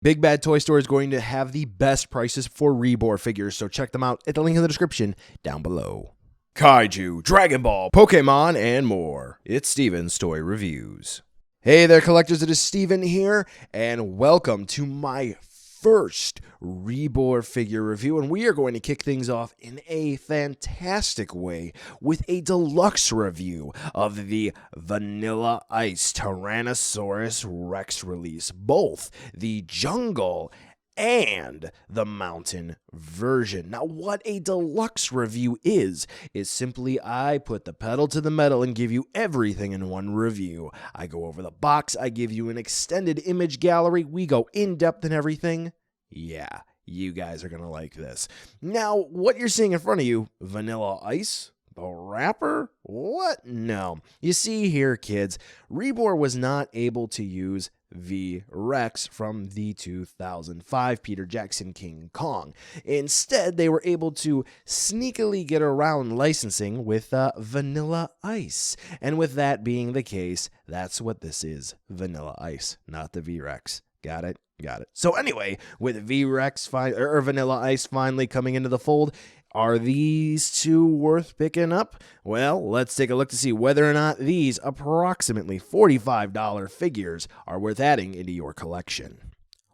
Big Bad Toy Store is going to have the best prices for Rebor figures, so check them out at the link in the description down below. Kaiju, Dragon Ball, Pokemon, and more. It's Steven's Toy Reviews. Hey there, collectors, it is Steven here, and welcome to my first Rebor figure review, and we are going to kick things off in a fantastic way with a deluxe review of the Vanilla Ice Tyrannosaurus Rex release, both the jungle and the mountain version. Now, what a deluxe review is simply I put the pedal to the metal and give you everything in one review. I go over the box, I give you an extended image gallery, we go in depth and everything. Yeah, you guys are gonna like this. Now, what you're seeing in front of you, Vanilla Ice? The wrapper? What? No. You see here, kids, Rebor was not able to use V-Rex from the 2005 Peter Jackson King Kong. Instead, they were able to sneakily get around licensing with Vanilla Ice. And with that being the case, that's what this is, Vanilla Ice, not the V-Rex. Got it? Got it. So anyway, with V-Rex Vanilla Ice finally coming into the fold, are these two worth picking up? Well, let's take a look to see whether or not these approximately $45 figures are worth adding into your collection.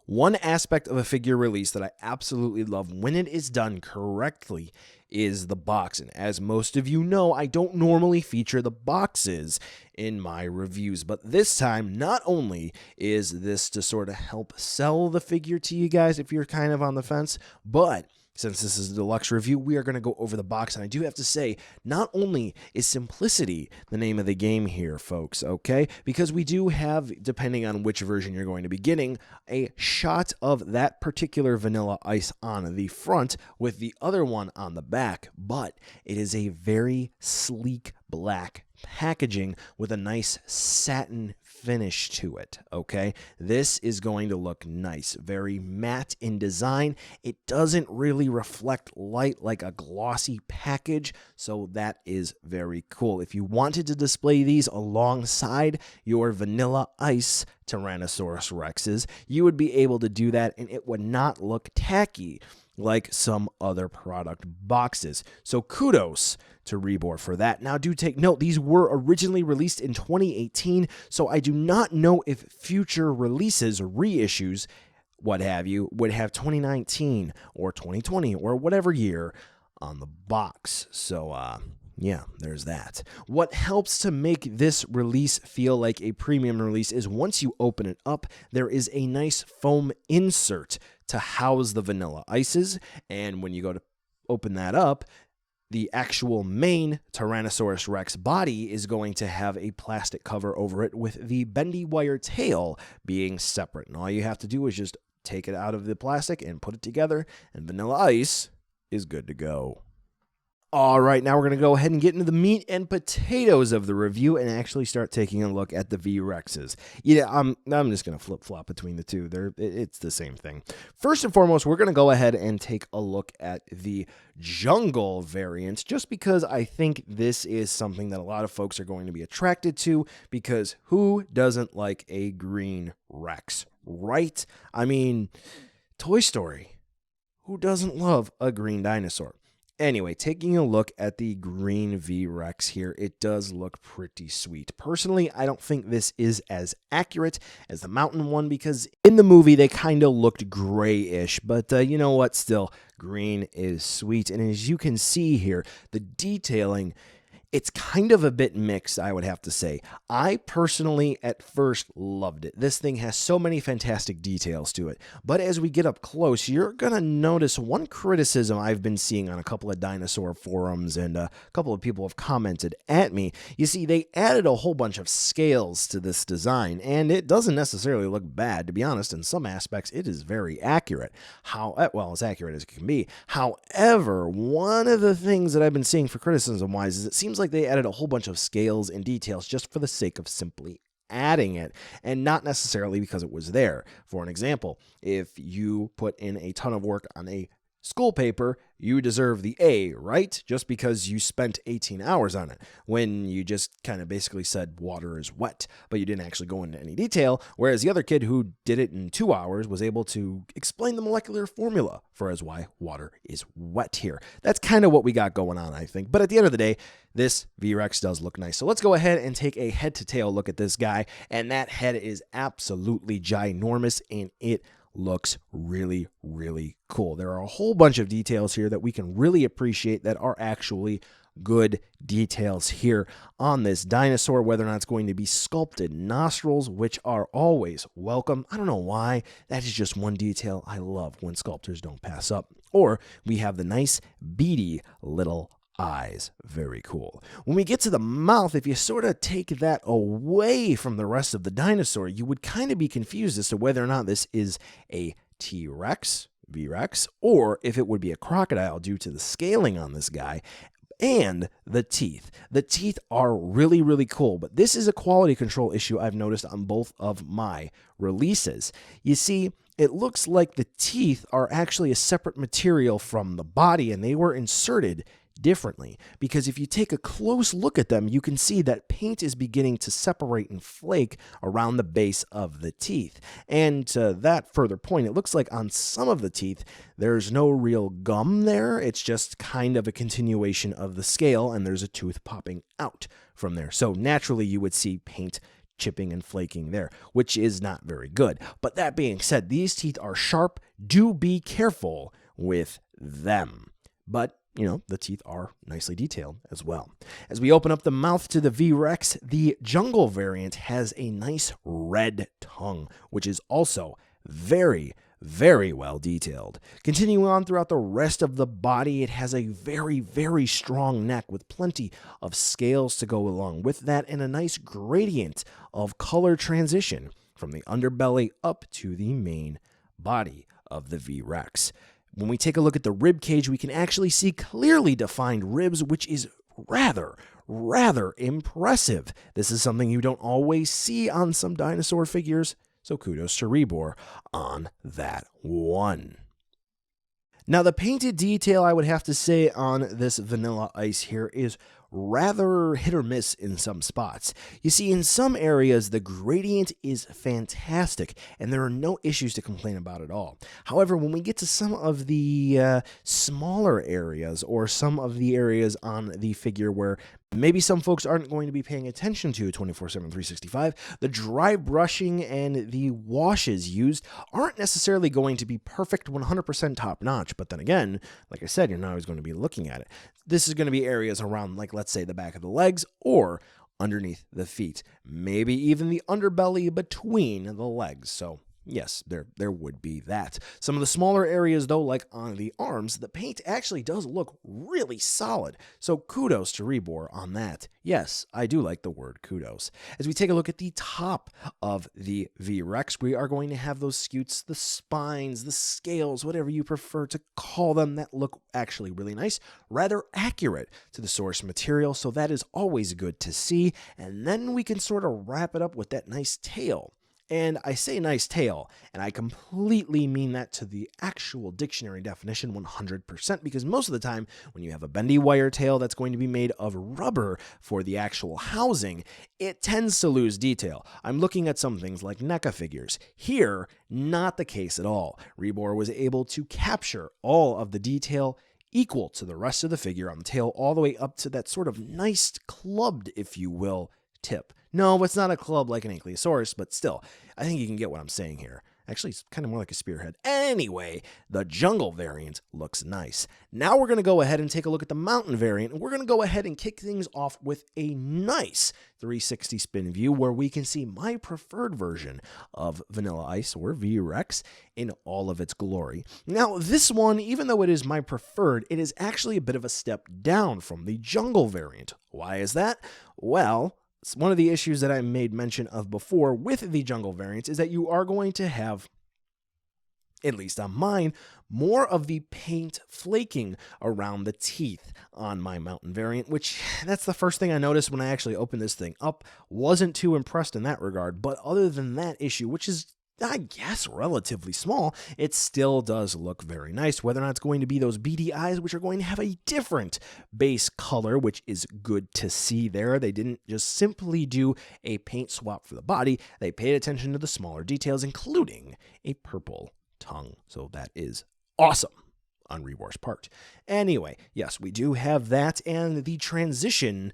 One aspect of a figure release that I absolutely love when it is done correctly is the box. And as most of you know, I don't normally feature the boxes in my reviews, but this time, not only is this to sort of help sell the figure to you guys if you're kind of on the fence, but since this is a deluxe review, we are going to go over the box. And I do have to say, not only is simplicity the name of the game here, folks, okay? Because we do have, depending on which version you're going to be getting, a shot of that particular Vanilla Ice on the front with the other one on the back. But it is a very sleek black packaging with a nice satin finish to it, okay? This is going to look nice, very matte in design. It doesn't really reflect light like a glossy package, so that is very cool. If you wanted to display these alongside your Vanilla Ice Tyrannosaurus Rexes, you would be able to do that, and it would not look tacky like some other product boxes. So kudos to Rebor for that. Now, do take note, these were originally released in 2018, so I do not know if future releases, reissues, what have you, would have 2019 or 2020 or whatever year on the box. So, yeah, there's that. What helps to make this release feel like a premium release is once you open it up, there is a nice foam insert to house the Vanilla Ices, and when you go to open that up, the actual main Tyrannosaurus Rex body is going to have a plastic cover over it with the bendy wire tail being separate. And all you have to do is just take it out of the plastic and put it together, and Vanilla Ice is good to go. All right, now we're going to go ahead and get into the meat and potatoes of the review and actually start taking a look at the V-Rexes. Yeah, I'm just going to flip-flop between the two. It's the same thing. First and foremost, we're going to go ahead and take a look at the jungle variant, just because I think this is something that a lot of folks are going to be attracted to, because who doesn't like a green Rex, right? I mean, Toy Story, who doesn't love a green dinosaur? Anyway, taking a look at the green V-Rex here, it does look pretty sweet. Personally, I don't think this is as accurate as the mountain one, because in the movie they kind of looked grayish, but you know what, still, green is sweet. And as you can see here, the detailing, it's kind of a bit mixed, I would have to say. I personally, at first, loved it. This thing has so many fantastic details to it. But as we get up close, you're going to notice one criticism I've been seeing on a couple of dinosaur forums, and a couple of people have commented at me. You see, they added a whole bunch of scales to this design, and it doesn't necessarily look bad. To be honest, in some aspects, it is very accurate. Well, as accurate as it can be. However, one of the things that I've been seeing for criticism-wise is it seems like they added a whole bunch of scales and details just for the sake of simply adding it, and not necessarily because it was there. For an example, if you put in a ton of work on a School paper, you deserve the A, right? Just because you spent 18 hours on it, when you just kind of basically said water is wet, but you didn't actually go into any detail, whereas the other kid who did it in 2 hours was able to explain the molecular formula for as why water is wet here. That's kind of what we got going on, I think. But at the end of the day, this V-Rex does look nice. So let's go ahead and take a head-to-tail look at this guy, and that head is absolutely ginormous, and it looks really, really cool. There are a whole bunch of details here that we can really appreciate that are actually good details here on this dinosaur, whether or not it's going to be sculpted nostrils, which are always welcome. I don't know why. That is just one detail I love when sculptors don't pass up. Or we have the nice beady little eyes. Very cool. When we get to the mouth, if you sort of take that away from the rest of the dinosaur, you would kind of be confused as to whether or not this is a T-Rex, V-Rex, or if it would be a crocodile due to the scaling on this guy. And the teeth. The teeth are really, really cool, but this is a quality control issue I've noticed on both of my releases. You see, it looks like the teeth are actually a separate material from the body, and they were inserted differently, because if you take a close look at them, you can see that paint is beginning to separate and flake around the base of the teeth. And to that further point, it looks like on some of the teeth, there's no real gum there. It's just kind of a continuation of the scale, and there's a tooth popping out from there. So naturally, you would see paint chipping and flaking there, which is not very good. But that being said, these teeth are sharp. Do be careful with them. But you know, the teeth are nicely detailed as well. As we open up the mouth to the V-Rex, the jungle variant has a nice red tongue, which is also very, very well detailed. Continuing on throughout the rest of the body, it has a very, very strong neck with plenty of scales to go along with that, and a nice gradient of color transition from the underbelly up to the main body of the V-Rex. When we take a look at the rib cage, we can actually see clearly defined ribs, which is rather impressive. This is something you don't always see on some dinosaur figures, so kudos to Rebor on that one. Now, the painted detail, I would have to say, on this Vanilla Ice here is rather hit or miss in some spots. You see, in some areas, the gradient is fantastic, and there are no issues to complain about at all. However, when we get to some of the smaller areas, or some of the areas on the figure where maybe some folks aren't going to be paying attention to 24/7, 365, the dry brushing and the washes used aren't necessarily going to be perfect 100% top-notch. But then again, like I said, you're not always going to be looking at it. This is going to be areas around, like, let's say, the back of the legs or underneath the feet. Maybe even the underbelly between the legs. So yes, there would be that. Some of the smaller areas, though, like on the arms, the paint actually does look really solid. So kudos to Rebor on that. Yes, I do like the word kudos. As we take a look at the top of the V-Rex, we are going to have those scutes, the spines, the scales, whatever you prefer to call them, that look actually really nice, rather accurate to the source material. So that is always good to see. And then we can sort of wrap it up with that nice tail. And I say nice tail, and I completely mean that to the actual dictionary definition 100%, because most of the time when you have a bendy wire tail that's going to be made of rubber for the actual housing, it tends to lose detail. I'm looking at some things like NECA figures. Here, not the case at all. Rebor was able to capture all of the detail equal to the rest of the figure on the tail, all the way up to that sort of nice clubbed, if you will, tip. No, it's not a club like an Ankylosaurus, but still, I think you can get what I'm saying here. Actually, it's kind of more like a spearhead. Anyway, the jungle variant looks nice. Now we're going to go ahead and take a look at the mountain variant, and we're going to go ahead and kick things off with a nice 360 spin view where we can see my preferred version of Vanilla Ice, or V-Rex, in all of its glory. Now, this one, even though it is my preferred, it is actually a bit of a step down from the jungle variant. Why is that? Well, one of the issues that I made mention of before with the jungle variants is that you are going to have, at least on mine, more of the paint flaking around the teeth on my mountain variant, which that's the first thing I noticed when I actually opened this thing up. Wasn't too impressed in that regard, but other than that issue, which is I guess, relatively small, it still does look very nice. Whether or not it's going to be those beady eyes, which are going to have a different base color, which is good to see there. They didn't just simply do a paint swap for the body. They paid attention to the smaller details, including a purple tongue. So that is awesome on Rebor's part. Anyway, yes, we do have that, and the transition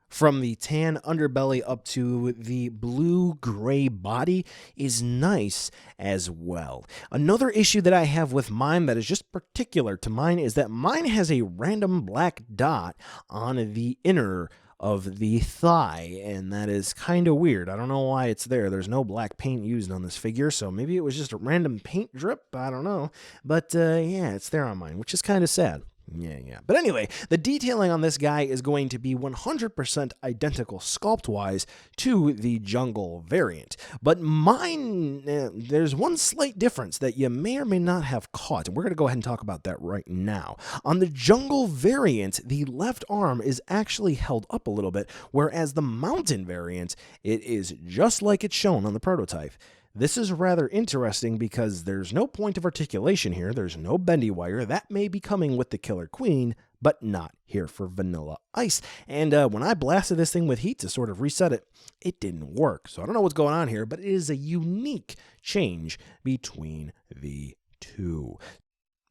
from the tan underbelly up to the blue-gray body is nice as well. Another issue that I have with mine that is just particular to mine is that mine has a random black dot on the inner of the thigh, and that is kind of weird. I don't know why it's there. There's no black paint used on this figure, so maybe it was just a random paint drip. I don't know. But yeah, it's there on mine, which is kind of sad. Yeah. But anyway, the detailing on this guy is going to be 100% identical sculpt-wise to the jungle variant. But mine, there's one slight difference that you may or may not have caught, and we're going to go ahead and talk about that right now. On the jungle variant, the left arm is actually held up a little bit, whereas the mountain variant, it is just like it's shown on the prototype. This is rather interesting because there's no point of articulation here. There's no bendy wire. That may be coming with the Killer Queen, but not here for Vanilla Ice. And when I blasted this thing with heat to sort of reset it, it didn't work. So I don't know what's going on here, but it is a unique change between the two.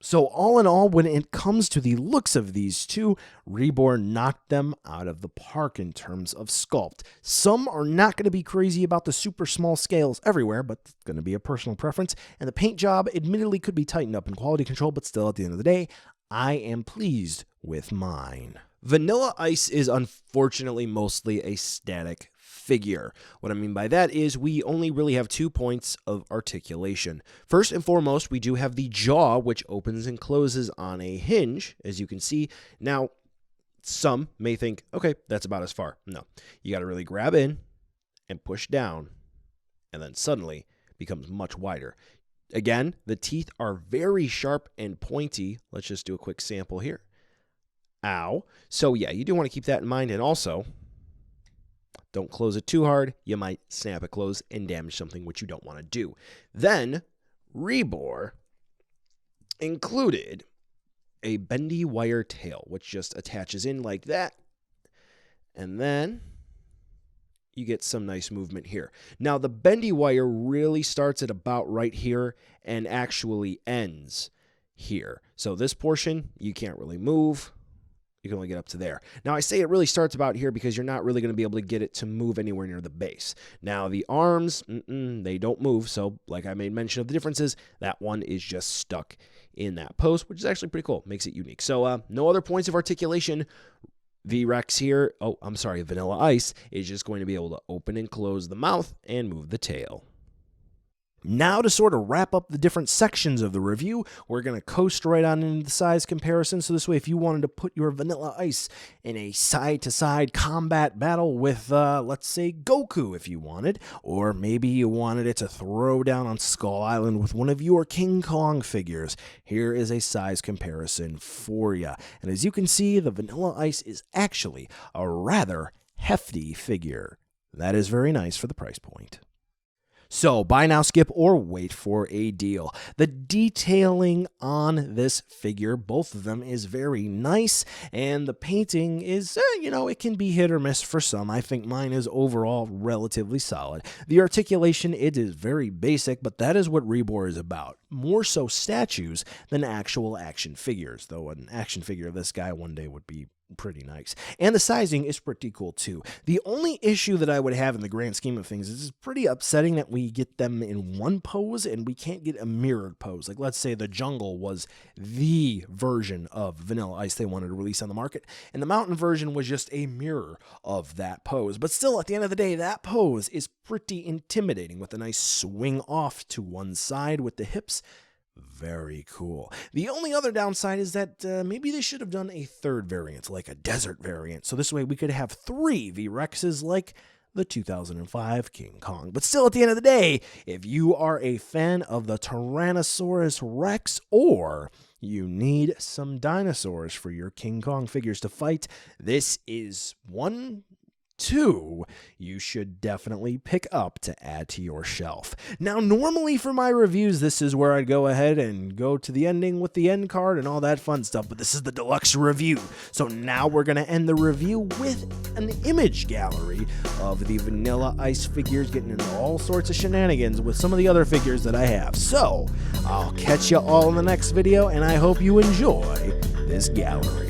So all in all, when it comes to the looks of these two, Rebor knocked them out of the park in terms of sculpt. Some are not going to be crazy about the super small scales everywhere, but it's going to be a personal preference. And the paint job admittedly could be tightened up in quality control, but still at the end of the day, I am pleased with mine. Vanilla Ice is unfortunately mostly a static figure. What I mean by that is we only really have 2 points of articulation. First and foremost, we do have the jaw, which opens and closes on a hinge, as you can see. Now, some may think, okay, that's about as far. No, you got to really grab in and push down, and then suddenly becomes much wider. Again, the teeth are very sharp and pointy. Let's just do a quick sample here. Ow. So yeah, you do want to keep that in mind, and also, don't close it too hard. You might snap it closed and damage something, which you don't want to do. Then, Rebor included a bendy wire tail, which just attaches in like that. And then you get some nice movement here. Now, the bendy wire really starts at about right here and actually ends here. So this portion, you can't really move. You can only get up to there. Now, I say it really starts about here because you're not really going to be able to get it to move anywhere near the base. Now, the arms, they don't move. So, like I made mention of the differences, that one is just stuck in that pose, which is actually pretty cool. Makes it unique. So, no other points of articulation. V-Rex here, Vanilla Ice is just going to be able to open and close the mouth and move the tail. Now to sort of wrap up the different sections of the review, we're going to coast right on into the size comparison. So this way, if you wanted to put your Vanilla Ice in a side-to-side combat battle with, let's say, Goku if you wanted, or maybe you wanted it to throw down on Skull Island with one of your King Kong figures, here is a size comparison for you. And as you can see, the Vanilla Ice is actually a rather hefty figure. That is very nice for the price point. So, buy now, skip, or wait for a deal. The detailing on this figure, both of them, is very nice, and the painting is, it can be hit or miss for some. I think mine is overall relatively solid. The articulation, it is very basic, but that is what Rebor is about. More so statues than actual action figures, though an action figure of this guy one day would be pretty nice. And the sizing is pretty cool too. The only issue that I would have in the grand scheme of things is it's pretty upsetting that we get them in one pose and we can't get a mirrored pose. Like, let's say the jungle was the version of Vanilla Ice they wanted to release on the market, and the mountain version was just a mirror of that pose. But still, at the end of the day, that pose is pretty intimidating with a nice swing off to one side with the hips. Very cool. The only other downside is that maybe they should have done a third variant, like a desert variant. So this way we could have 3 V-Rexes like the 2005 King Kong. But still, at the end of the day, if you are a fan of the Tyrannosaurus Rex or you need some dinosaurs for your King Kong figures to fight, this is one 2 you should definitely pick up to add to your shelf. Now, normally for my reviews, this is where I'd go ahead and go to the ending with the end card and all that fun stuff, but this is the deluxe review. So now we're going to end the review with an image gallery of the Vanilla Ice figures, getting into all sorts of shenanigans with some of the other figures that I have. So I'll catch you all in the next video, and I hope you enjoy this gallery.